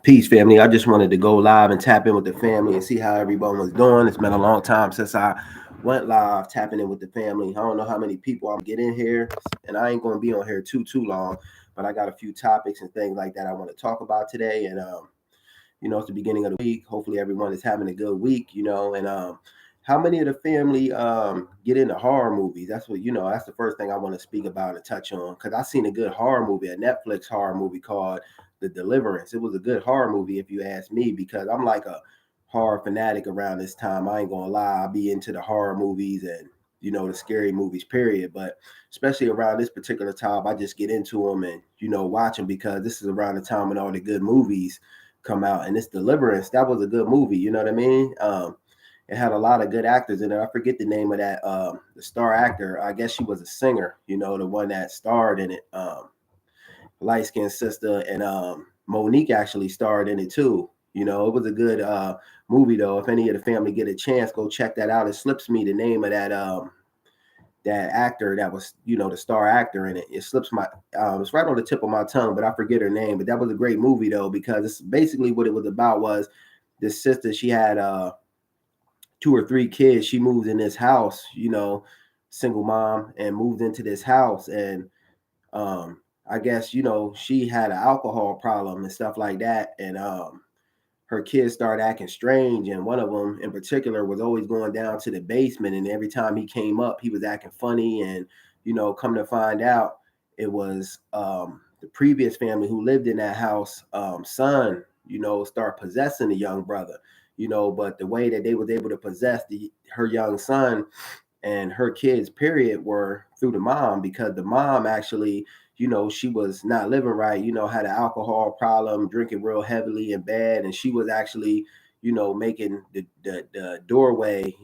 Peace, family. I just wanted to go live and tap in with the family and see how everyone was doing. It's been a long time since I went live, tapping in with the family. I don't know how many people I'm get in here, and I ain't gonna be on here too long. But I got a few topics and things like that I want to talk about today. And it's the beginning of the week. Hopefully, everyone is having a good week. And how many of the family get into horror movies? That's what That's the first thing I want to speak about and touch on because I seen a good horror movie, a Netflix horror movie called The Deliverance. It was a good horror movie if you ask me because I'm like a horror fanatic around this time. I ain't gonna lie, I be into the horror movies and the scary movies. Period. But especially around this particular time, I just get into them and watch them because this is around the time when all the good movies come out. And this Deliverance, that was a good movie. You know what I mean? It had a lot of good actors in it. I forget the name of that the star actor. I guess she was a singer, the one that starred in it. Light skinned sister and Monique actually starred in it too. It was a good movie though. If any of the family get a chance, go check that out. It slips me the name of that actor that was the star actor in it. It slips my it's right on the tip of my tongue, but I forget her name. But that was a great movie though because it's basically what it was about was this sister. She had two or three kids. She moved in this house, single mom, and moved into this house. And um, I guess, she had an alcohol problem and stuff like that. And her kids started acting strange. And one of them in particular was always going down to the basement. And every time he came up, he was acting funny. And, come to find out, it was the previous family who lived in that house, son, start possessing the young brother. But the way that they was able to possess her young son and her kids, period, were through the mom because the mom actually, she was not living right, had an alcohol problem, drinking real heavily and bad. And she was actually, making the doorway,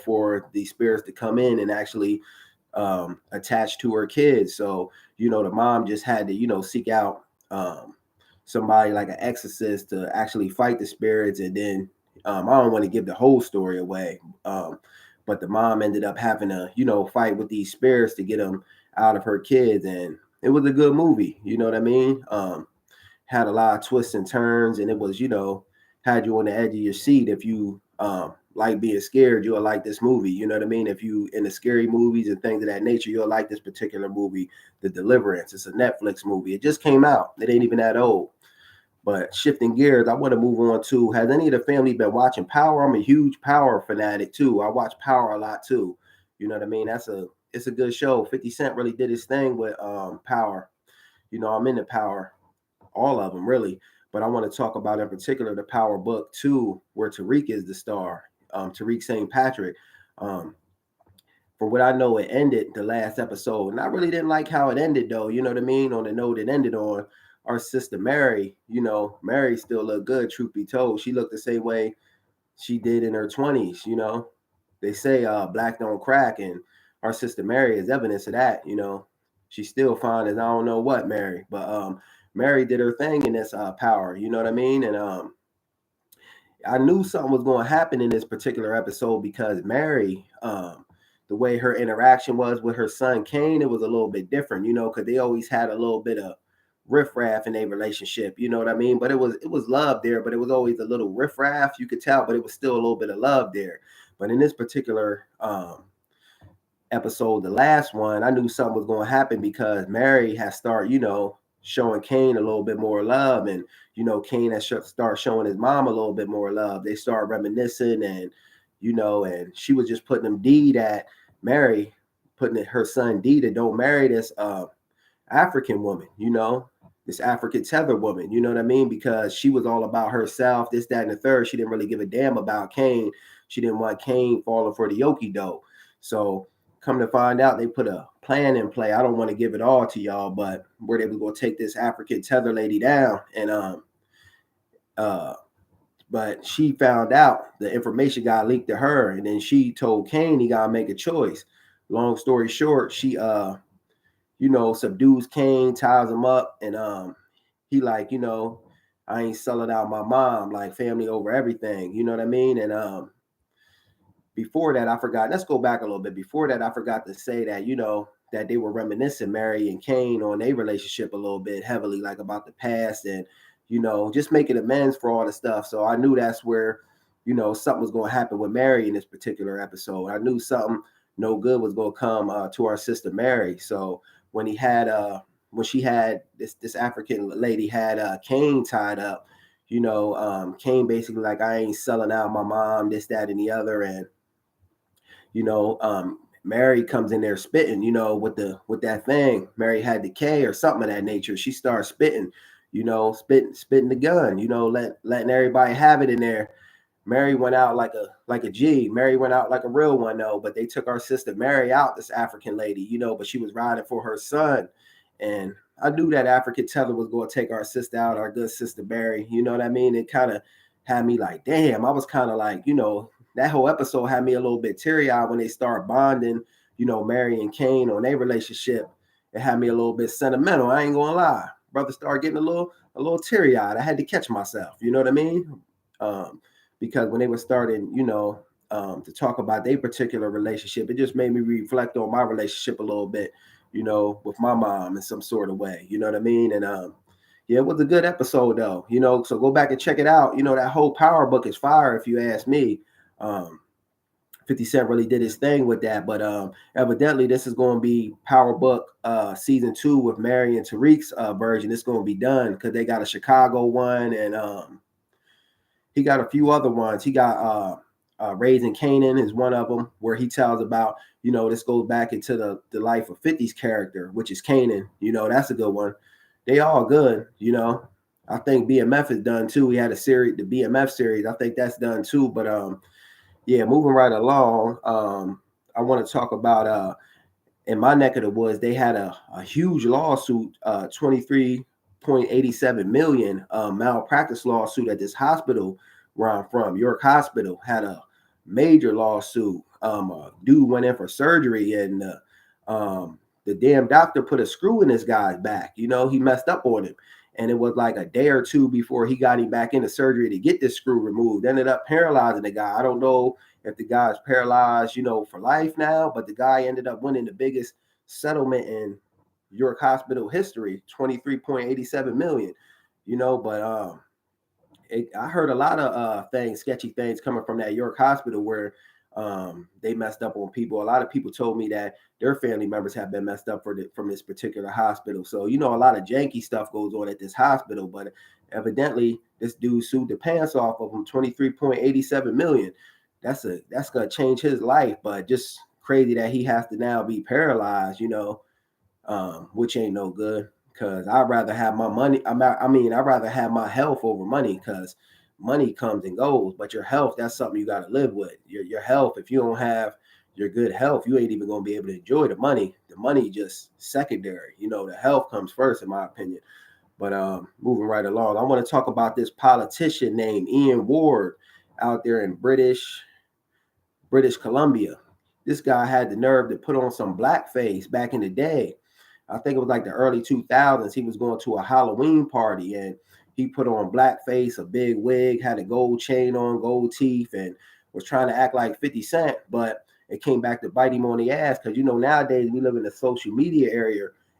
for the spirits to come in and actually attach to her kids. So, the mom just had to, seek out somebody like an exorcist to actually fight the spirits. And then I don't want to give the whole story away. But the mom ended up having to, fight with these spirits to get them out of her kids. And it was a good movie. You know what I mean? Had a lot of twists and turns, and it was, had you on the edge of your seat. If you like being scared, you'll like this movie. You know what I mean? If you in the scary movies and things of that nature, you'll like this particular movie, The Deliverance. It's a Netflix movie. It just came out. It ain't even that old. But shifting gears, I want to move on to, has any of the family been watching Power? I'm a huge Power fanatic too. I watch Power a lot too. You know what I mean? It's a good show. 50 Cent really did his thing with Power. I'm into Power, all of them really. But I want to talk about in particular the Power book two, where Tariq is the star. Tariq St. Patrick. Um, from what I know, it ended the last episode. And I really didn't like how it ended, though. You know what I mean? On the note it ended on, our sister Mary, Mary still looked good, truth be told. She looked the same way she did in her 20s. They say black don't crack, and our sister Mary is evidence of that. She's still fine as I don't know what Mary, but Mary did her thing in this Power, you know what I mean? And I knew something was going to happen in this particular episode because Mary, the way her interaction was with her son Kane, it was a little bit different, because they always had a little bit of riffraff in their relationship, you know what I mean? But it was love there, but it was always a little riffraff, you could tell, but it was still a little bit of love there. But in this particular episode, the last one, I knew something was going to happen because Mary has started, showing Kane a little bit more love, and Kane has start showing his mom a little bit more love. They start reminiscing, and and she was just putting him D that Mary, putting it, her son D, that don't marry this African woman, this African tether woman, you know what I mean? Because she was all about herself, this, that, and the third. She didn't really give a damn about Kane. She didn't want Kane falling for the Yoki dough. So come to find out, they put a plan in play. I don't want to give it all to y'all, but where they was gonna take this African tether lady down, and uh but she found out the information got leaked to her, and then she told Kane he gotta make a choice. Long story short, she subdues Kane, ties him up, and he like, I ain't selling out my mom, like family over everything, you know what I mean? And before that, I forgot. Let's go back a little bit. Before that, I forgot to say that, that they were reminiscing, Mary and Kane, on their relationship a little bit heavily, like about the past. And, just making amends for all the stuff. So I knew that's where, something was going to happen with Mary in this particular episode. I knew something no good was going to come to our sister Mary. So when she had this African lady had Cain tied up, Cain basically like, I ain't selling out my mom, this, that, and the other. And, Mary comes in there spitting, with that thing. Mary had decay or something of that nature. She starts spitting, spitting the gun, letting everybody have it in there. Mary went out like a G. Mary went out like a real one, though. But they took our sister Mary out, this African lady, but she was riding for her son. And I knew that African teller was going to take our sister out, our good sister Mary. You know what I mean? It kind of had me like, damn. I was kind of like, that whole episode had me a little bit teary-eyed when they start bonding, Mary and Cain on their relationship. It had me a little bit sentimental. I ain't gonna lie. Brother started getting a little teary-eyed. I had to catch myself. You know what I mean? Because when they were starting, to talk about their particular relationship, it just made me reflect on my relationship a little bit, with my mom in some sort of way. You know what I mean? And yeah, it was a good episode though. So go back and check it out. That whole Power book is fire, if you ask me. 50 Cent really did his thing with that, but evidently this is going to be Power Book season 2 with Mary and Tariq's version. It's going to be done because they got a Chicago one, and he got a few other ones. He got Raising Canaan is one of them, where he tells about, this goes back into the life of 50's character, which is Canaan. That's a good one. They all good. I think BMF is done too. We had a series, the BMF series. I think that's done too. But yeah, moving right along. I want to talk about in my neck of the woods, they had a huge lawsuit, 23.87 million malpractice lawsuit at this hospital where I'm from. York Hospital had a major lawsuit. Dude went in for surgery, and the damn doctor put a screw in this guy's back. He messed up on him. And it was like a day or two before he got him back into surgery to get this screw removed. Ended up paralyzing the guy. I don't know if the guy's paralyzed, for life now, but the guy ended up winning the biggest settlement in York Hospital history, 23.87 million. But I heard a lot of sketchy things coming from that York Hospital where they messed up on people. A lot of people told me that their family members have been messed up from this particular hospital. So, a lot of janky stuff goes on at this hospital, but evidently this dude sued the pants off of him, 23.87 million. That's going to change his life, but just crazy that he has to now be paralyzed, which ain't no good, because I'd rather have my money. I'd rather have my health over money, because money comes and goes, but your health, that's something you got to live with. Your health, if you don't have your good health, you ain't even going to be able to enjoy the money. The money just secondary. The health comes first, in my opinion. But moving right along, I want to talk about this politician named Ian Ward out there in British Columbia. This guy had the nerve to put on some blackface back in the day. I think it was like the early 2000s. He was going to a Halloween party, and he put on blackface, a big wig, had a gold chain on, gold teeth, and was trying to act like 50 Cent, but it came back to bite him on the ass, because, nowadays we live in a social media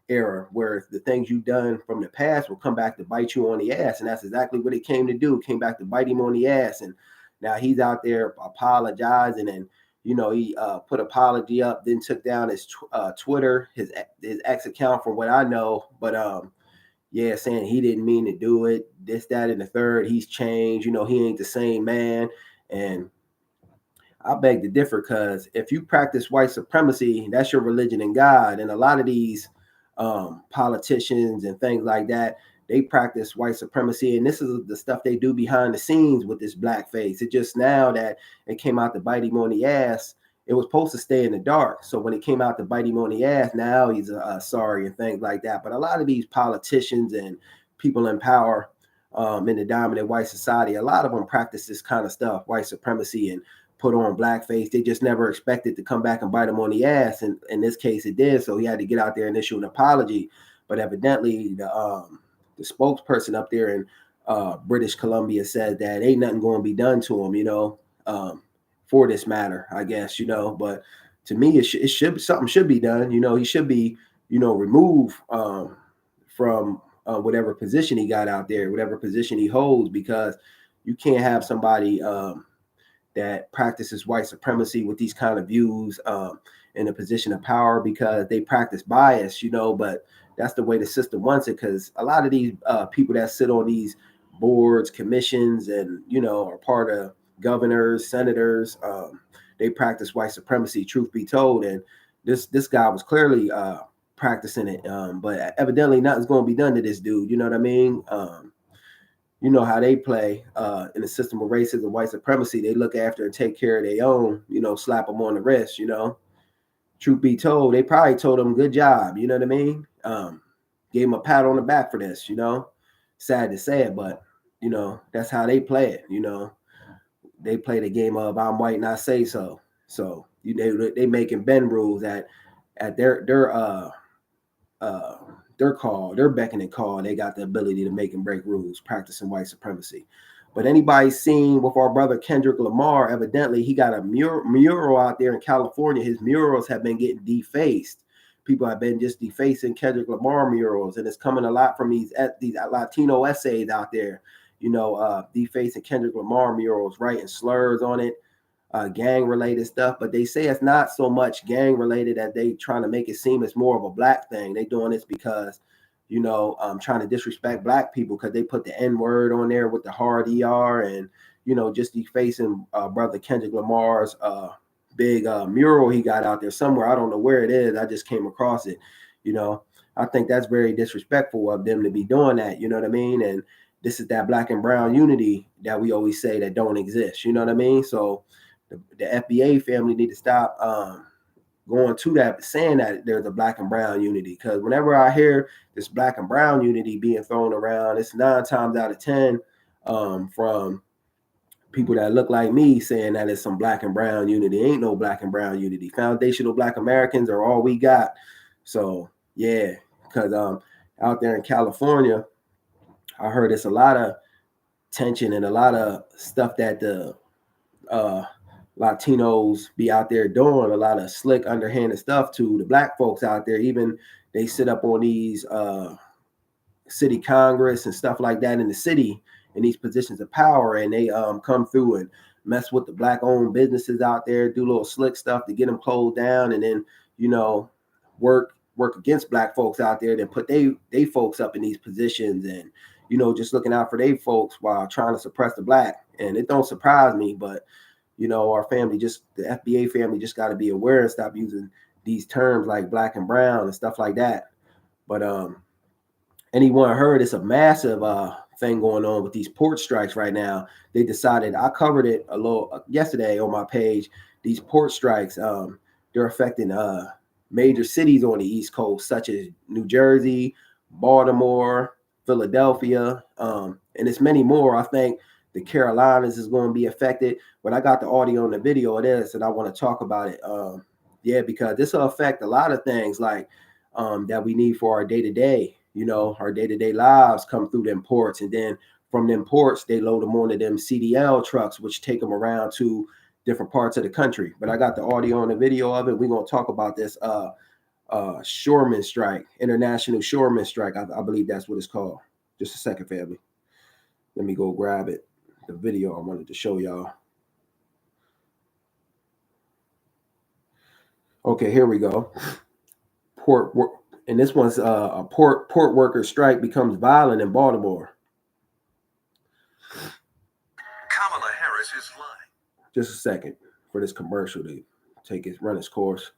era where the things you've done from the past will come back to bite you on the ass, and that's exactly what it came to do. It came back to bite him on the ass, and now he's out there apologizing, and he put apology up, then took down his Twitter, his ex account, from what I know. But yeah, saying he didn't mean to do it, this, that, and the third. He's changed. He ain't the same man. And I beg to differ, because if you practice white supremacy, that's your religion and God. And a lot of these politicians and things like that, they practice white supremacy, and this is the stuff they do behind the scenes with this blackface. It just now that it came out to bite him on the ass, it was supposed to stay in the dark. So when it came out to bite him on the ass, now he's sorry and things like that. But a lot of these politicians and people in power in the dominant white society, a lot of them practice this kind of stuff, white supremacy, and put on blackface. They just never expected to come back and bite him on the ass. And in this case, it did. So he had to get out there and issue an apology. But evidently, the spokesperson up there in British Columbia said that ain't nothing going to be done to him, for this matter, I guess, But to me, something should be done. He should be, removed from whatever position he got out there, whatever position he holds, because you can't have somebody that practices white supremacy with these kind of views in a position of power, because they practice bias, but that's the way the system wants it. Because a lot of these people that sit on these boards, commissions, and, are part of governors, senators, they practice white supremacy, truth be told. And this guy was clearly practicing it, but evidently nothing's going to be done to this dude. You know what I mean? You know how they play in the system of racism, white supremacy. They look after and take care of their own, slap them on the wrist, Truth be told, they probably told him, good job, you know what I mean? Gave him a pat on the back for this, Sad to say it, but, that's how they play it, They play the game of I'm white and I say so. So they making bend rules at their call, their beckoning call. They got the ability to make and break rules, practicing white supremacy. But anybody seen with our brother Kendrick Lamar, evidently he got a mural out there in California. His murals have been getting defaced. People have been just defacing Kendrick Lamar murals, and it's coming a lot from these Latino essays out there, defacing Kendrick Lamar murals, writing slurs on it, gang related stuff. But they say it's not so much gang related, that they trying to make it seem it's more of a black thing. They doing this because trying to disrespect black people, because they put the N-word on there with the hard ER, and just defacing brother Kendrick Lamar's big mural he got out there somewhere. I don't know where it is. I just came across it. I think that's very disrespectful of them to be doing that. You know what I mean? And this is that black and brown unity that we always say that don't exist. You know what I mean? So the FBA family need to stop going to that, saying that there's a black and brown unity. Because whenever I hear this black and brown unity being thrown around, it's 9 times out of 10 from people that look like me saying that it's some black and brown unity. Ain't no black and brown unity. Foundational Black Americans are all we got. So yeah, because out there in California, I heard it's a lot of tension and a lot of stuff that the Latinos be out there doing, a lot of slick, underhanded stuff to the black folks out there. Even they sit up on these city Congress and stuff like that in the city, in these positions of power, and they come through and mess with the black-owned businesses out there, do little slick stuff to get them closed down, and then work against black folks out there, then put they folks up in these positions, and just looking out for they folks while trying to suppress the black. And it don't surprise me, but our family, the FBA family, just got to be aware and stop using these terms like black and brown and stuff like that. But anyone heard it's a massive thing going on with these port strikes right now. They decided, I covered it a little yesterday on my page. These port strikes, they're affecting major cities on the East Coast, such as New Jersey, Baltimore, Philadelphia, and it's many more. I think the Carolinas is going to be affected, but I got the audio and the video of this, and I want to talk about it. Because this will affect a lot of things like that we need for our day-to-day, our day-to-day lives come through them ports. And then from them ports, they load them onto them CDL trucks, which take them around to different parts of the country. But I got the audio and the video of it. We're going to talk about this shoreman strike, international shoreman strike. I believe that's what it's called. Just a second, family. Let me go grab it. The video I wanted to show y'all. Okay, here we go. And this one's a port worker strike becomes violent in Baltimore. Kamala Harris is lying. Just a second for this commercial to run its course.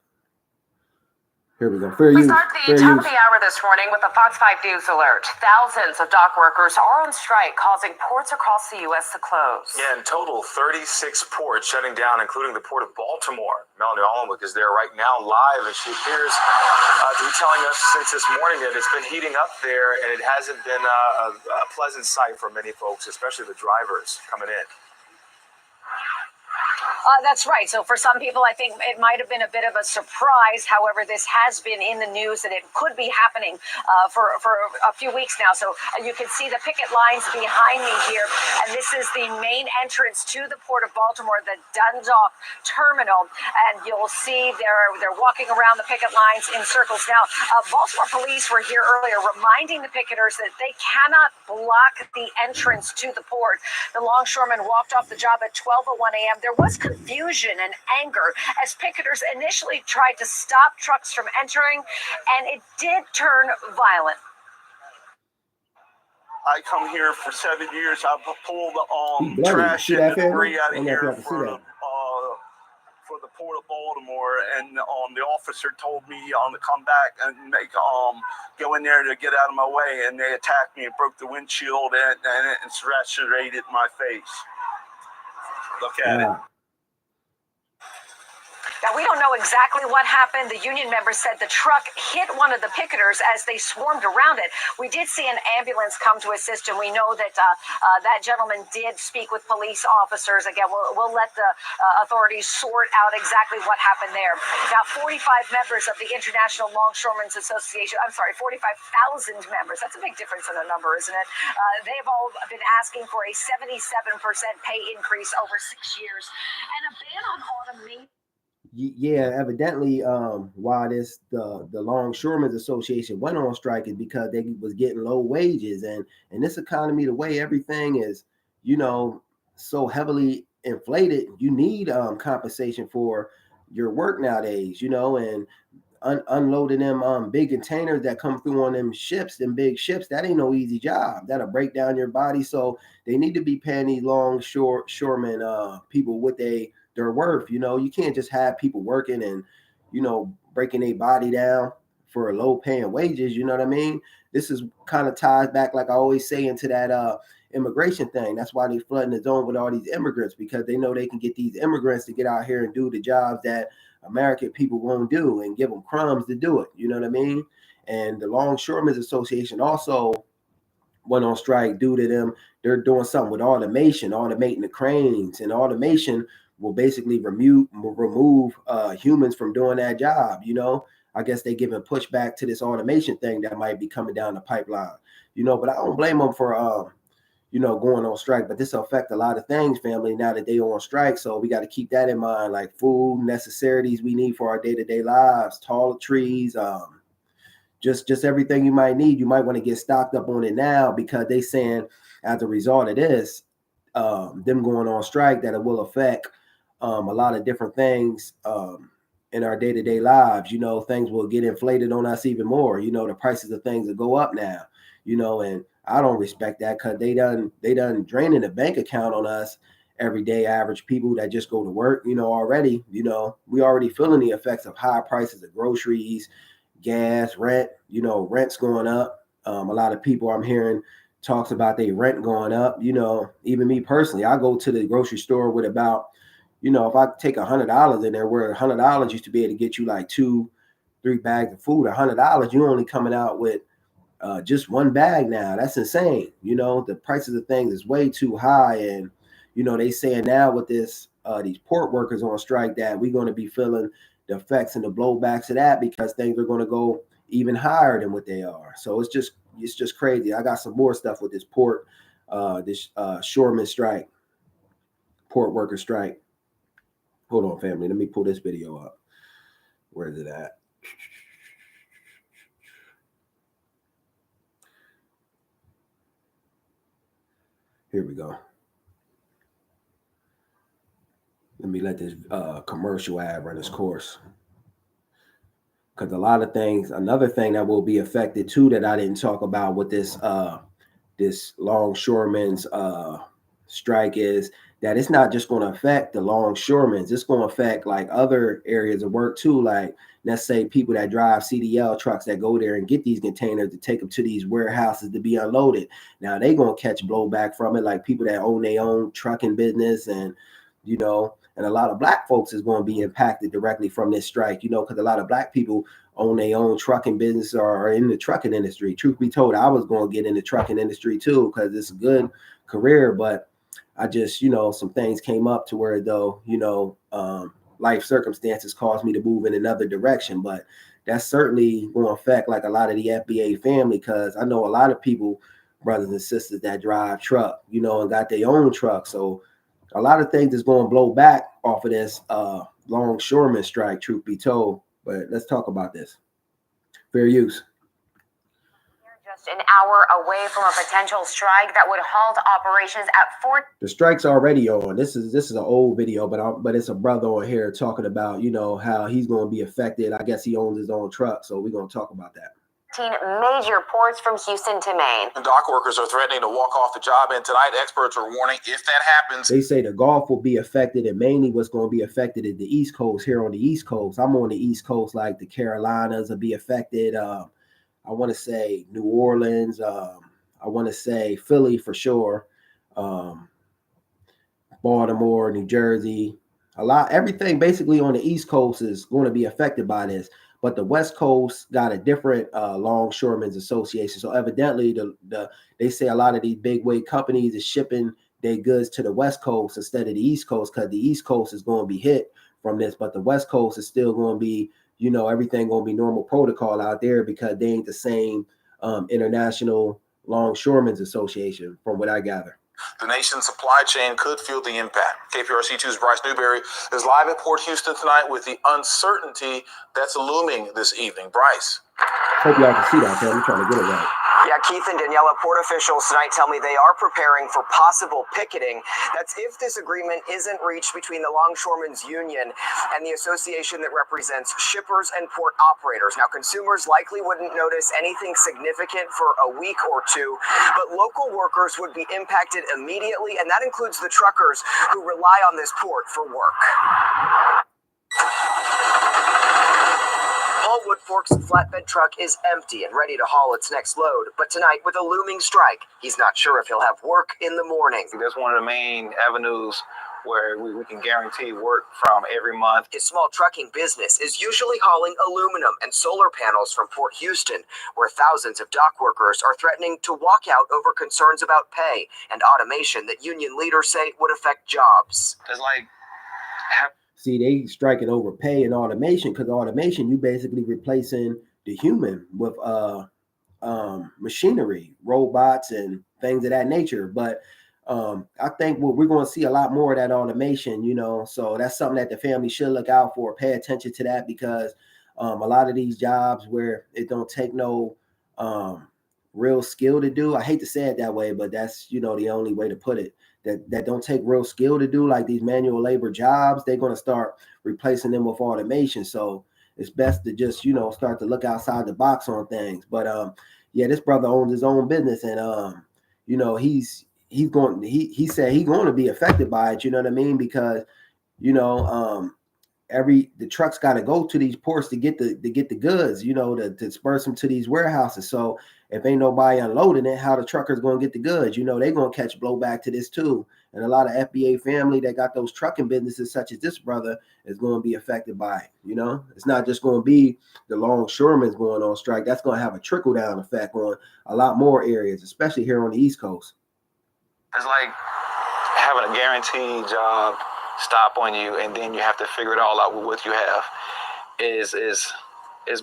Here we go. We start the top of the hour this morning with a Fox 5 News alert. Thousands of dock workers are on strike, causing ports across the U.S. to close. Yeah, in total, 36 ports shutting down, including the port of Baltimore. Melanie Allenwick is there right now live, and she appears to be telling us since this morning that it's been heating up there, and it hasn't been a pleasant sight for many folks, especially the drivers coming in. That's right. So for some people, I think it might have been a bit of a surprise. However, this has been in the news that it could be happening for a few weeks now. So you can see the picket lines behind me here. And this is the main entrance to the Port of Baltimore, the Dundalk Terminal. And you'll see they're walking around the picket lines in circles. Now, Baltimore police were here earlier reminding the picketers that they cannot block the entrance to the port. The longshoremen walked off the job at 12:01 a.m. There was confusion and anger as picketers initially tried to stop trucks from entering, and it did turn violent. I come here for 7 years. I've pulled Bloody. trash See and that, family? debris out I of don't know if y'all here can see that. for the Port of Baltimore, and the officer told me to come back and go in there to get out of my way, and they attacked me and broke the windshield and lacerated my face. Look at it. Now, we don't know exactly what happened. The union members said the truck hit one of the picketers as they swarmed around it. We did see an ambulance come to assist, and we know that that gentleman did speak with police officers. Again, we'll let the authorities sort out exactly what happened there. Now, 45 members of the International Longshoremen's Association, 45,000 members. That's a big difference in a number, isn't it? They've all been asking for a 77% pay increase over 6 years and a ban on automation. Yeah, evidently, why the Longshoremen's Association went on strike is because they was getting low wages, and in this economy, the way everything is, so heavily inflated, you need compensation for your work nowadays, and unloading them big containers that come through on them ships, them big ships, that ain't no easy job. That'll break down your body. So they need to be paying these longshoremen people what they're worth. You can't just have people working and breaking their body down for low paying wages. You know what I mean? This is kind of ties back, like I always say, into that immigration thing. That's why they flooding the zone with all these immigrants, because they know they can get these immigrants to get out here and do the jobs that American people won't do, and give them crumbs to do it. You know what I mean? And the Longshoremen's Association also went on strike due to them. They're doing something with automation, automating the cranes, and automation will basically remove humans from doing that job. I guess they giving pushback to this automation thing that might be coming down the pipeline. But I don't blame them for going on strike. But this will affect a lot of things, family, now that they on strike. So we got to keep that in mind, like food, necessities we need for our day-to-day lives, toiletries, just everything you might need. You might want to get stocked up on it now, because they saying as a result of this, them going on strike, that it will affect a lot of different things in our day-to-day lives. Things will get inflated on us even more. The prices of things will go up now, and I don't respect that, because they done draining the bank account on us everyday average people that just go to work. Already, we already feeling the effects of high prices of groceries, gas, rent. Rent's going up. A lot of people I'm hearing talks about their rent going up. Even me personally, I go to the grocery store with about, if I take $100 in there, where $100 used to be able to get you like 2-3 bags of food, $100, you only coming out with just one bag now. That's insane. The prices of things is way too high. And, they saying now with this, these port workers on strike, that we're going to be feeling the effects and the blowbacks of that, because things are going to go even higher than what they are. So it's just crazy. I got some more stuff with this port, this shoreman strike, port worker strike. Hold on, family. Let me pull this video up. Where is it at? Here we go. Let me let this commercial ad run its course. Because a lot of things, another thing that will be affected too, that I didn't talk about with this this longshoremen's strike, is that it's not just going to affect the longshoremen's. It's going to affect like other areas of work too. Like, let's say people that drive CDL trucks that go there and get these containers to take them to these warehouses to be unloaded. Now they going to catch blowback from it. Like people that own their own trucking business, and and a lot of black folks is going to be impacted directly from this strike, because a lot of black people own their own trucking business or are in the trucking industry. Truth be told, I was going to get in the trucking industry too, because it's a good career, but I just, some things came up to where though, life circumstances caused me to move in another direction. But that's certainly going to affect like a lot of the FBA family, because I know a lot of people, brothers and sisters, that drive truck, and got their own truck. So a lot of things is going to blow back off of this longshoreman strike, truth be told. But let's talk about this. Fair use. Just an hour away from a potential strike that would halt operations at Fort. The strike's already on. This is an old video, but it's a brother on here talking about, how he's going to be affected. I guess he owns his own truck, so we're going to talk about that. Major ports from Houston to Maine. Dock workers are threatening to walk off the job, and tonight experts are warning if that happens. They say the Gulf will be affected, and mainly what's going to be affected is the East Coast. Here on the East Coast, I'm on the East Coast, like the Carolinas will be affected. I want to say New Orleans. I want to say Philly for sure. Baltimore, New Jersey, everything basically on the East Coast is going to be affected by this. But the West Coast got a different longshoremen's association. So evidently, they say a lot of these big weight companies is shipping their goods to the West Coast instead of the East Coast, because the East Coast is going to be hit from this. But the West Coast is still going to be, everything going to be normal protocol out there, because they ain't the same international longshoremen's association, from what I gather. The nation's supply chain could feel the impact. KPRC2's Bryce Newberry is live at Port Houston tonight with the uncertainty that's looming this evening. Bryce. Hope y'all can see that, man. I'm trying to get it right. Yeah, Keith and Daniela, port officials tonight tell me they are preparing for possible picketing. That's if this agreement isn't reached between the Longshoremen's Union and the association that represents shippers and port operators. Now, consumers likely wouldn't notice anything significant for a week or two, but local workers would be impacted immediately, and that includes the truckers who rely on this port for work. Paul Woodfork's flatbed truck is empty and ready to haul its next load, but tonight, with a looming strike, he's not sure if he'll have work in the morning. That's one of the main avenues where we can guarantee work from every month. His small trucking business is usually hauling aluminum and solar panels from Port Houston, where thousands of dock workers are threatening to walk out over concerns about pay and automation that union leaders say would affect jobs. It's like... See, they striking over pay and automation, because automation, you basically replacing the human with machinery, robots, and things of that nature. But I think we're going to see a lot more of that automation, so that's something that the family should look out for, pay attention to that, because a lot of these jobs where it don't take no real skill to do, I hate to say it that way, but that's, the only way to put it, that don't take real skill to do, like these manual labor jobs, they're going to start replacing them with automation. So it's best to just, start to look outside the box on things. But yeah, this brother owns his own business, and he said he's going to be affected by it, you know what I mean? Because, the trucks got to go to these ports to get the goods, to disperse them to these warehouses. So if ain't nobody unloading it, how the truckers going to get the goods? They're going to catch blowback to this too. And a lot of FBA family that got those trucking businesses, such as this brother, is going to be affected by it. It's not just going to be the longshoremen's going on strike. That's going to have a trickle down effect on a lot more areas, especially here on the East Coast. It's like having a guaranteed job stop on you, and then you have to figure it all out with what you have is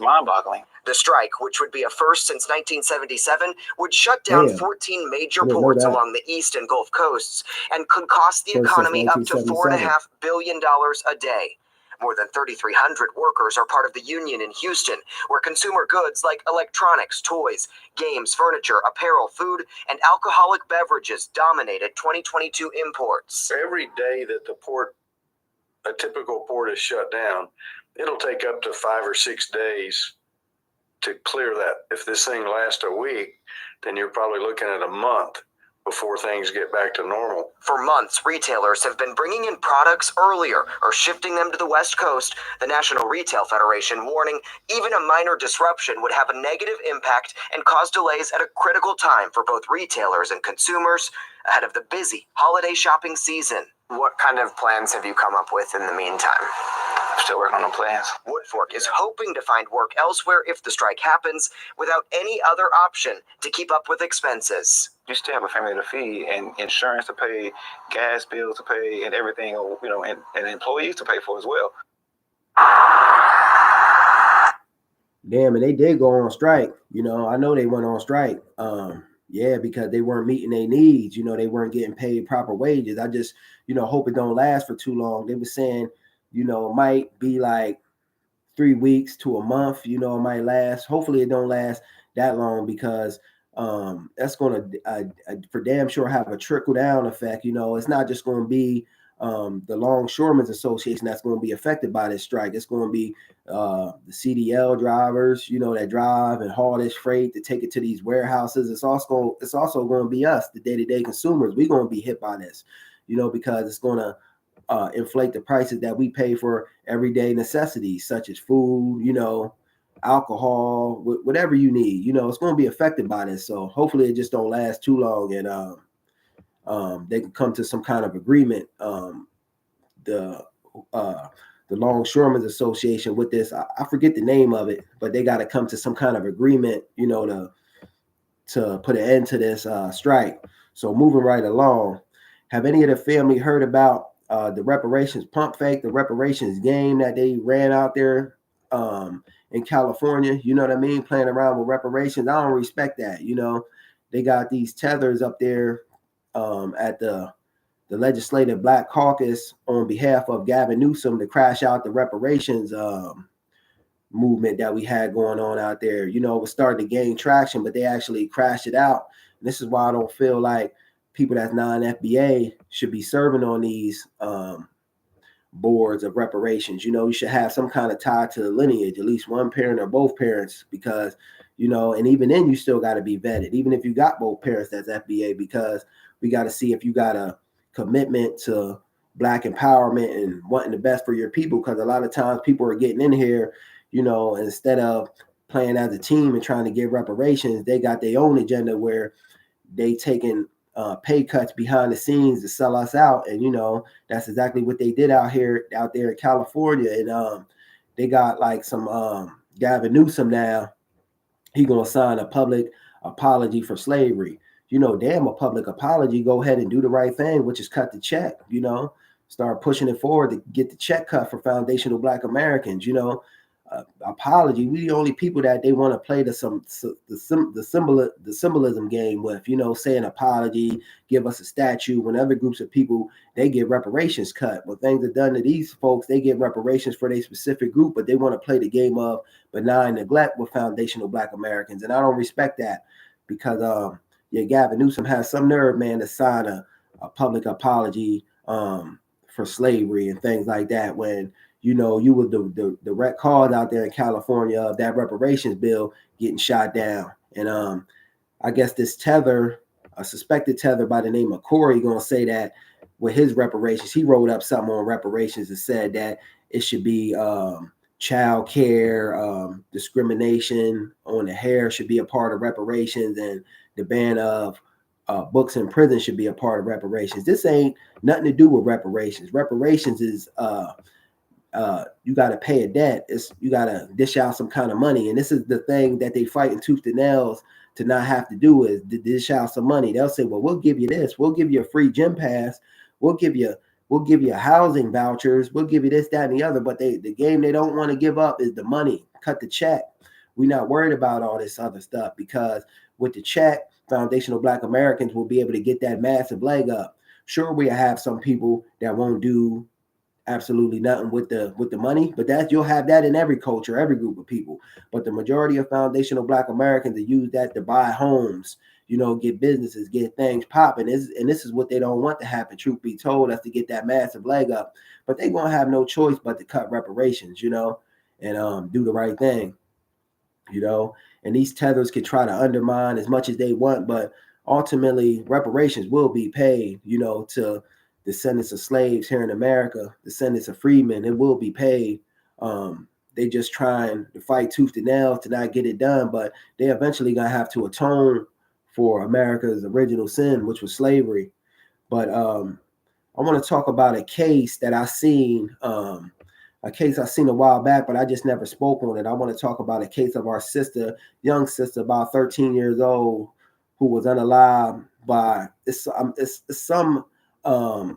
mind-boggling. The strike, which would be a first since 1977, would shut down 14 major ports along the East and Gulf coasts and could cost the economy up to $4.5 billion a day. More than 3,300 workers are part of the union in Houston, where consumer goods like electronics, toys, games, furniture, apparel, food, and alcoholic beverages dominated 2022 imports. Every day that a typical port is shut down, it'll take up to 5 or 6 days to clear that. If this thing lasts a week, then you're probably looking at a month before things get back to normal. For months, retailers have been bringing in products earlier or shifting them to the West Coast, the National Retail Federation warning even a minor disruption would have a negative impact and cause delays at a critical time for both retailers and consumers ahead of the busy holiday shopping season. What kind of plans have you come up with in the meantime? Still working on the plans. Woodfork is hoping to find work elsewhere if the strike happens without any other option to keep up with expenses. You still have a family to feed and insurance to pay, gas bills to pay, and everything, and employees to pay for as well. Damn, and they did go on strike. I know they went on strike. Yeah, because they weren't meeting their needs. They weren't getting paid proper wages. I just, hope it don't last for too long. They were saying, it might be like 3 weeks to a month. It might last. Hopefully it don't last that long, because that's going to for damn sure have a trickle down effect. It's not just going to be the Longshoremen's Association that's going to be affected by this strike. It's going to be the CDL drivers, that drive and haul this freight to take it to these warehouses. It's also going to be us, the day-to-day consumers. We're going to be hit by this, because it's going to inflate the prices that we pay for everyday necessities, such as food, alcohol, whatever you need. It's going to be affected by this. So hopefully it just don't last too long, and they can come to some kind of agreement. The Longshoremen's Association with this, I forget the name of it, but they got to come to some kind of agreement, to put an end to this strike. So moving right along, have any of the family heard about the reparations pump fake, the reparations game that they ran out there in California? You know what I mean? Playing around with reparations. I don't respect that. They got these tethers up there at the Legislative Black Caucus on behalf of Gavin Newsom to crash out the reparations movement that we had going on out there. It was starting to gain traction, but they actually crashed it out. And this is why I don't feel like people that's non-FBA should be serving on these boards of reparations. You should have some kind of tie to the lineage, at least one parent or both parents, because, and even then you still got to be vetted, even if you got both parents that's FBA, because we got to see if you got a commitment to Black empowerment and wanting the best for your people. Because a lot of times people are getting in here, instead of playing as a team and trying to get reparations, they got their own agenda where they taking pay cuts behind the scenes to sell us out. And, that's exactly what they did out there in California. And they got like some Gavin Newsom now. He going to sign a public apology for slavery. Damn, a public apology, go ahead and do the right thing, which is cut the check, start pushing it forward to get the check cut for foundational Black Americans. Apology, we the only people that they want to play the symbolism game with, say an apology, give us a statue. When other groups of people, they get reparations cut. When things are done to these folks, they get reparations for their specific group, but they want to play the game of benign neglect with foundational Black Americans. And I don't respect that, because Gavin Newsom has some nerve, man, to sign a public apology for slavery and things like that, when you were the direct cause out there in California of that reparations bill getting shot down. And I guess this tether, a suspected tether by the name of Corey, gonna say that with his reparations, he wrote up something on reparations and said that it should be child care, discrimination on the hair should be a part of reparations, and the ban of books in prison should be a part of reparations. This ain't nothing to do with reparations. Reparations is you got to pay a debt. You got to dish out some kind of money, and this is the thing that they fighting tooth and nails to not have to do, is to dish out some money. They'll say, well, we'll give you this, we'll give you a free gym pass, we'll give you housing vouchers, we'll give you this, that, and the other. But the game they don't want to give up is the money. Cut the check. We're not worried about all this other stuff, because with the check, foundational Black Americans will be able to get that massive leg up. Sure, we have some people that won't do absolutely nothing with the money, but you'll have that in every culture, every group of people. But the majority of foundational Black Americans that use that to buy homes, get businesses, get things popping. And this is what they don't want to happen, truth be told, that's to get that massive leg up. But they're going to have no choice but to cut reparations, and do the right thing, and these tethers can try to undermine as much as they want, but ultimately reparations will be paid, to descendants of slaves here in America, descendants of freedmen. It will be paid. They just trying to fight tooth and nail to not get it done, but they eventually gonna have to atone for America's original sin, which was slavery. But I want to talk about a case that I seen a case I seen a while back, but I just never spoke on it. I want to talk about a case of our sister, young sister, about 13 years old, who was unalived by it's some I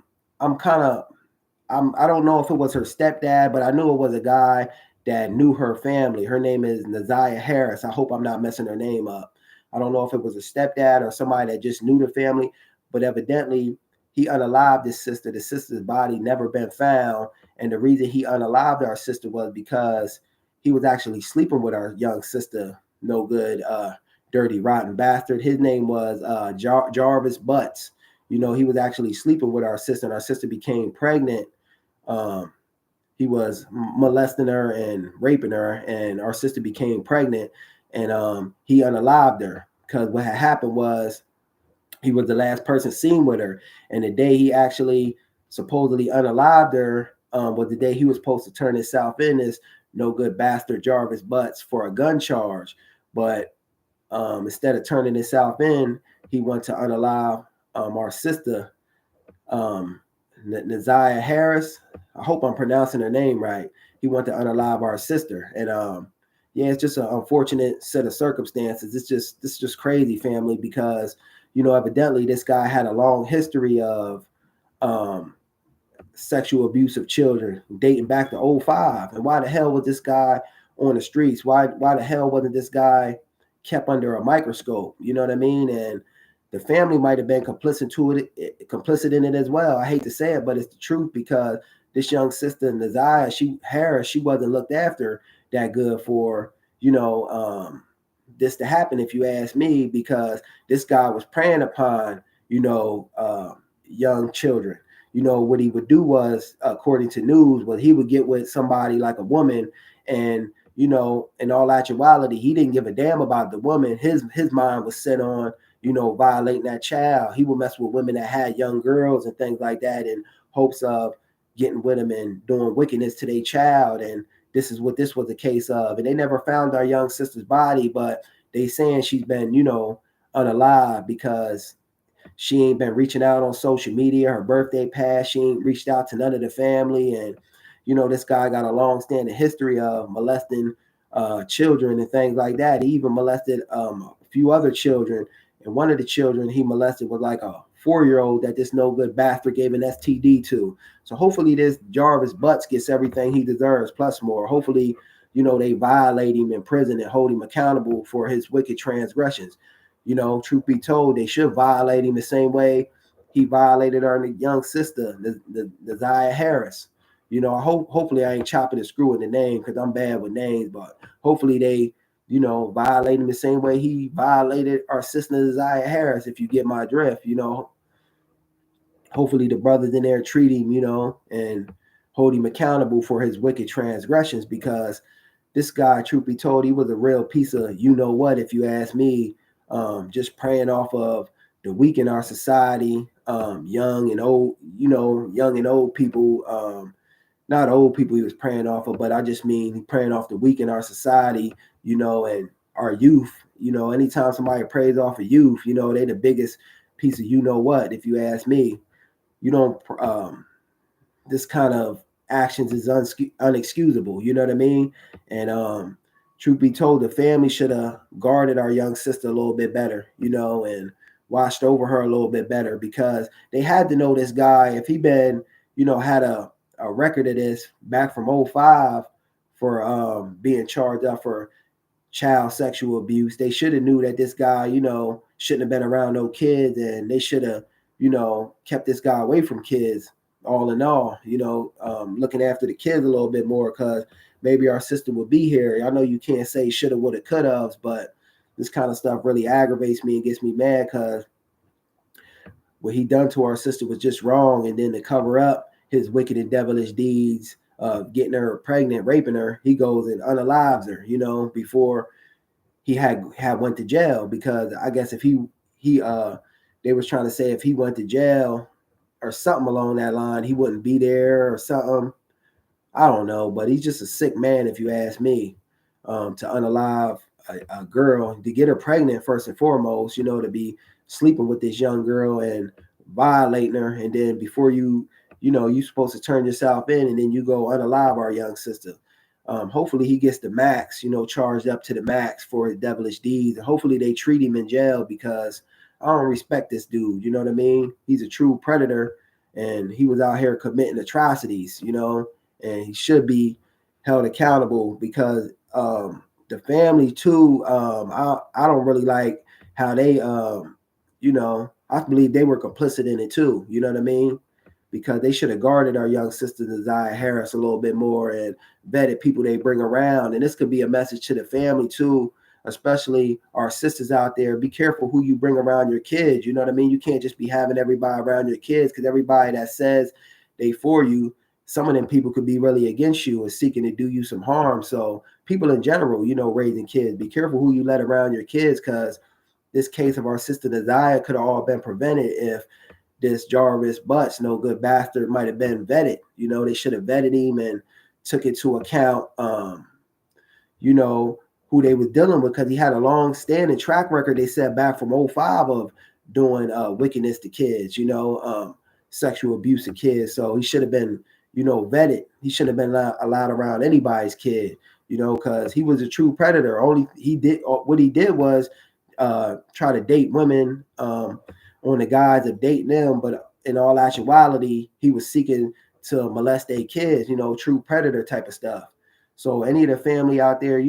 don't know if it was her stepdad, but I knew it was a guy that knew her family. Her name is Naziah Harris. I hope I'm not messing her name up. I don't know if it was a stepdad or somebody that just knew the family, but evidently he unalived his sister. The sister's body never been found. And the reason he unalived our sister was because he was actually sleeping with our young sister. No good, dirty, rotten bastard. His name was Jarvis Butts. You know, he was actually sleeping with our sister, and our sister became pregnant. He was molesting her and raping her, and our sister became pregnant, and he unalived her because what had happened was he was the last person seen with her, and the day he actually supposedly unalived her was the day he was supposed to turn himself in as no good bastard Jarvis Butts for a gun charge, but instead of turning himself in, he went to unalive our sister, Naziah Harris. I hope I'm pronouncing her name right. He went to unalive our sister, and yeah, it's just an unfortunate set of circumstances. This is just crazy, family, because you know, evidently this guy had a long history of sexual abuse of children dating back to 2005. And why the hell was this guy on the streets? Why the hell wasn't this guy kept under a microscope? You know what I mean? And the family might have been complicit in it as well. I hate to say it, but it's the truth, because this young sister, Naziah Harris, she wasn't looked after that good for, you know, this to happen, if you ask me, because this guy was preying upon, you know, young children. You know, what he would do was, according to news, was he would get with somebody like a woman, and, you know, in all actuality, he didn't give a damn about the woman. His mind was set on, you know, violating that child. He would mess with women that had young girls and things like that in hopes of getting with them and doing wickedness to their child. And this is what this was a case of. And they never found our young sister's body, but they saying she's been, you know, unalive because she ain't been reaching out on social media. Her birthday passed. She ain't reached out to none of the family. And, you know, this guy got a long-standing history of molesting children and things like that. He even molested a few other children. And one of the children he molested was like a 4-year-old that this no good bastard gave an STD to. So hopefully this Jarvis Butts gets everything he deserves, plus more. Hopefully, you know, they violate him in prison and hold him accountable for his wicked transgressions. You know, truth be told, they should violate him the same way he violated our young sister, Naziah Harris. You know, hopefully I ain't chopping and screwing the name because I'm bad with names, but hopefully they, you know, violate him the same way he violated our sister Naziah Harris, if you get my drift. You know, hopefully the brothers in there treat him, you know, and hold him accountable for his wicked transgressions, because this guy, truth be told, he was a real piece of you know what, if you ask me. Just preying off of the weak in our society, young and old, you know, young and old people, not old people he was preying off of, but I just mean preying off the weak in our society, you know, and our youth. You know, anytime somebody preys off of youth, you know, they the biggest piece of you know what, if you ask me. You don't, this kind of actions is unexcusable, you know what I mean? And truth be told, the family should have guarded our young sister a little bit better, you know, and watched over her a little bit better, because they had to know this guy, if he been, you know, had a record of this back from 2005 for being charged up for child sexual abuse. They should have knew that this guy, you know, shouldn't have been around no kids, and they should have, you know, kept this guy away from kids. All in all, you know, looking after the kids a little bit more, because maybe our sister would be here. I know you can't say shoulda, woulda, could have, but this kind of stuff really aggravates me and gets me mad, because what he done to our sister was just wrong. And then to cover up his wicked and devilish deeds of getting her pregnant, raping her, he goes and unalives her, you know, before he had went to jail. Because I guess if he they was trying to say if he went to jail or something along that line, he wouldn't be there or something. I don't know, but he's just a sick man, if you ask me, to unalive a girl, to get her pregnant first and foremost, you know, to be sleeping with this young girl and violating her. And then before you you're supposed to turn yourself in and then you go unalive our young sister. Hopefully he gets the max, charged up to the max for his devilish deeds. And hopefully they treat him in jail, because I don't respect this dude. You know what I mean? He's a true predator, and he was out here committing atrocities, and he should be held accountable, because the family too, I don't really like how they, I believe they were complicit in it too. You know what I mean? Because they should have guarded our young sister Desire Harris a little bit more and vetted people they bring around. And this could be a message to the family too, especially our sisters out there. Be careful who you bring around your kids. You know what I mean? You can't just be having everybody around your kids, because everybody that says they for you, some of them people could be really against you and seeking to do you some harm. So people in general, raising kids, be careful who you let around your kids, because this case of our sister Desire could have all been prevented if this Jarvis Butts, no good bastard, might have been vetted. They should have vetted him and took into account, who they was dealing with, because he had a long-standing track record, they said, back from 2005 of doing wickedness to kids, sexual abuse of kids. So he should have been, vetted. He shouldn't have been allowed around anybody's kid, because he was a true predator. What he did was try to date women, on the guise of dating them, but in all actuality, he was seeking to molest their kids, true predator type of stuff. So any of the family out there,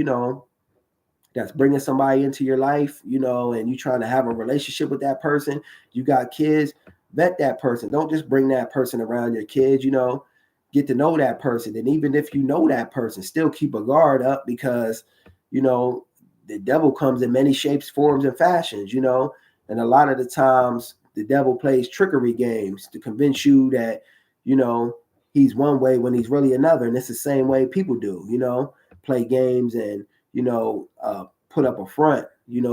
that's bringing somebody into your life, and you trying to have a relationship with that person, you got kids, vet that person. Don't just bring that person around your kids, get to know that person. And even if you know that person, still keep a guard up, because, the devil comes in many shapes, forms, and fashions, and a lot of the times the devil plays trickery games to convince you that, he's one way when he's really another. And it's the same way people do, play games and, put up a front,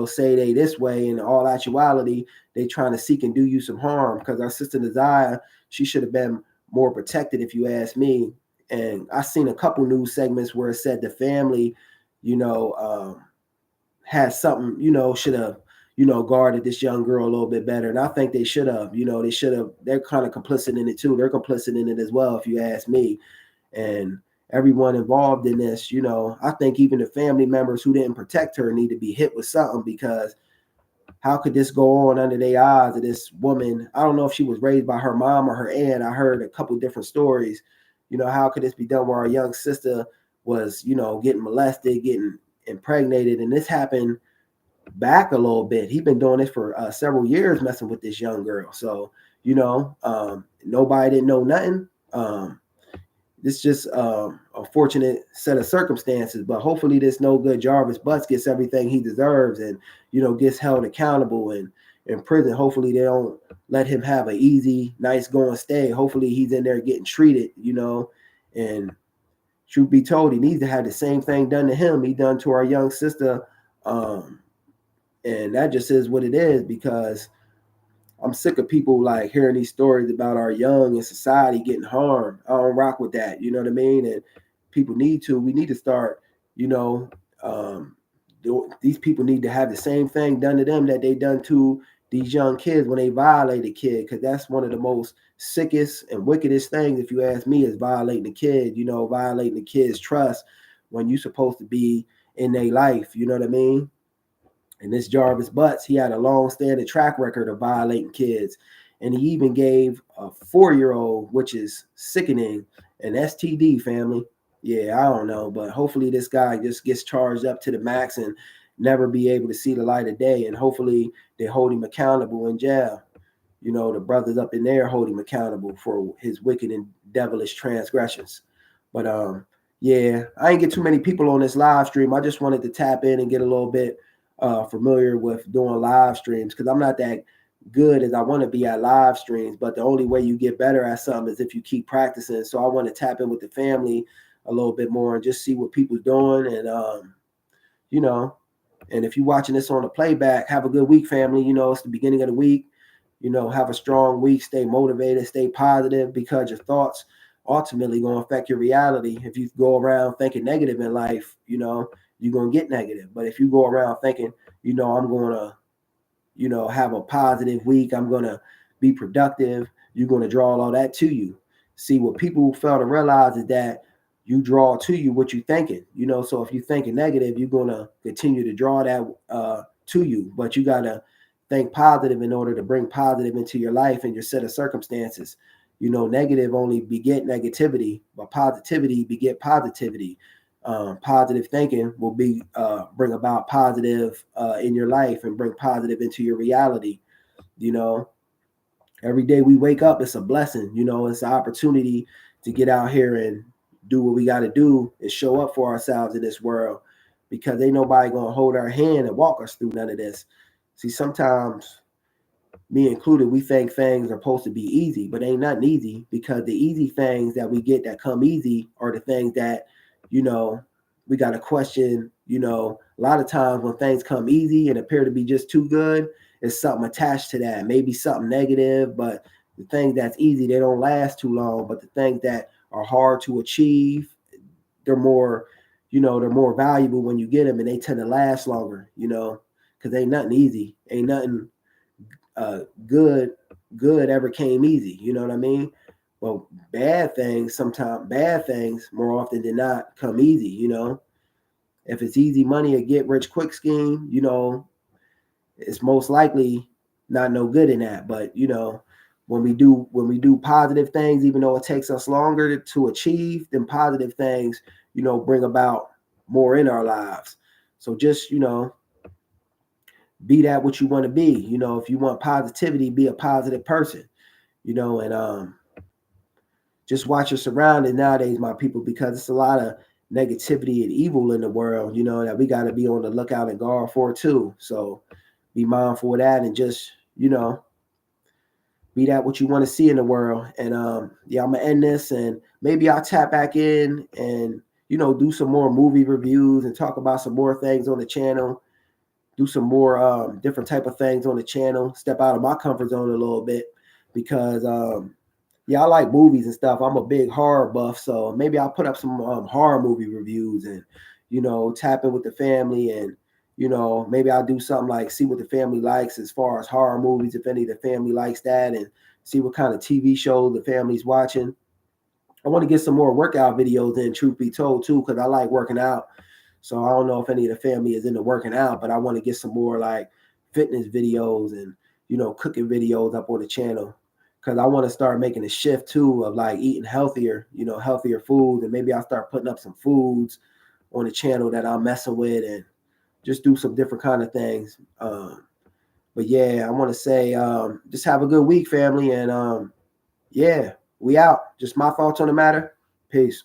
say they this way, and in all actuality, they trying to seek and do you some harm. Because our sister Desire, she should have been more protected, if you ask me. And I seen a couple news segments where it said the family, had something, should have, guarded this young girl a little bit better. And I think they should have, they're kind of complicit in it too. They're complicit in it as well, if you ask me. And everyone involved in this, I think even the family members who didn't protect her need to be hit with something, because how could this go on under their eyes of this woman? I don't know if she was raised by her mom or her aunt. I heard a couple different stories. How could this be done where our young sister was, getting molested, getting impregnated? And this happened back a little bit. He's been doing this for several years, messing with this young girl. So, nobody didn't know nothing. This just a fortunate set of circumstances, but hopefully this no good Jarvis Butts gets everything he deserves and, gets held accountable and in prison. Hopefully they don't let him have an easy, nice going stay. Hopefully he's in there getting treated, and truth be told, he needs to have the same thing done to him he done to our young sister. And that just is what it is, because I'm sick of people like hearing these stories about our young in society getting harmed. I don't rock with that. You know what I mean? And we need to start, these people need to have the same thing done to them that they done to these young kids when they violate a kid. Cause that's one of the most sickest and wickedest things, if you ask me, is violating the kid, violating the kid's trust when you're supposed to be in their life. You know what I mean? And this Jarvis Butts, he had a long-standing track record of violating kids. And he even gave a 4-year-old, which is sickening, an STD, family. Yeah, I don't know. But hopefully this guy just gets charged up to the max and never be able to see the light of day. And hopefully they hold him accountable in jail. The brothers up in there hold him accountable for his wicked and devilish transgressions. But, yeah, I ain't get too many people on this live stream. I just wanted to tap in and get a little bit familiar with doing live streams, because I'm not that good as I want to be at live streams, but the only way you get better at something is if you keep practicing. So I want to tap in with the family a little bit more and just see what people's doing. And and if you're watching this on the playback, have a good week, family. It's the beginning of the week. Have a strong week, stay motivated, stay positive, because your thoughts ultimately going to affect your reality. If you go around thinking negative in life, you're going to get negative. But if you go around thinking, I'm going to, have a positive week, I'm going to be productive, you're going to draw all that to you. See, what people fail to realize is that you draw to you what you're thinking, you know. So if you're thinking negative, you're going to continue to draw that to you. But you got to think positive in order to bring positive into your life and your set of circumstances. You know, negative only beget negativity, but positivity beget positivity. Positive thinking will bring about positive in your life and bring positive into your reality. You know, every day we wake up, it's a blessing. You know, it's an opportunity to get out here and do what we got to do and show up for ourselves in this world, because ain't nobody going to hold our hand and walk us through none of this. See, sometimes, me included, we think things are supposed to be easy, but ain't nothing easy, because the easy things that we get that come easy are the things that, you know, we got to question. You know, a lot of times when things come easy and appear to be just too good, it's something attached to that, maybe something negative. But the things that's easy, they don't last too long. But the things that are hard to achieve, they're more, you know, they're more valuable when you get them, and they tend to last longer, you know, because ain't nothing easy. Ain't nothing good ever came easy. You know what I mean? Well, bad things more often than not come easy. You know, if it's easy money, a get rich quick scheme, you know, it's most likely not no good in that. But you know, when we do positive things, even though it takes us longer to achieve, then positive things, you know, bring about more in our lives. So just, you know, be that what you want to be. You know, if you want positivity, be a positive person, you know, and just watch your surroundings nowadays, my people, because it's a lot of negativity and evil in the world, you know, that we got to be on the lookout and guard for too. So be mindful of that, and just, you know, be that what you want to see in the world. And yeah, I'm gonna end this, and maybe I'll tap back in and, you know, do some more movie reviews and talk about some more things on the channel, do some more different type of things on the channel, step out of my comfort zone a little bit, because yeah, I like movies and stuff. I'm a big horror buff, so maybe I'll put up some horror movie reviews and, you know, tap in with the family, and, you know, maybe I'll do something like see what the family likes as far as horror movies, if any of the family likes that, and see what kind of TV shows the family's watching. I want to get some more workout videos in, truth be told, too, because I like working out. So I don't know if any of the family is into working out, but I want to get some more like fitness videos and, you know, cooking videos up on the channel, because I want to start making a shift too of like eating healthier, you know, healthier food. And maybe I'll start putting up some foods on the channel that I'm messing with, and just do some different kind of things. But yeah, I want to say just have a good week, family. And yeah, we out. Just my thoughts on the matter. Peace.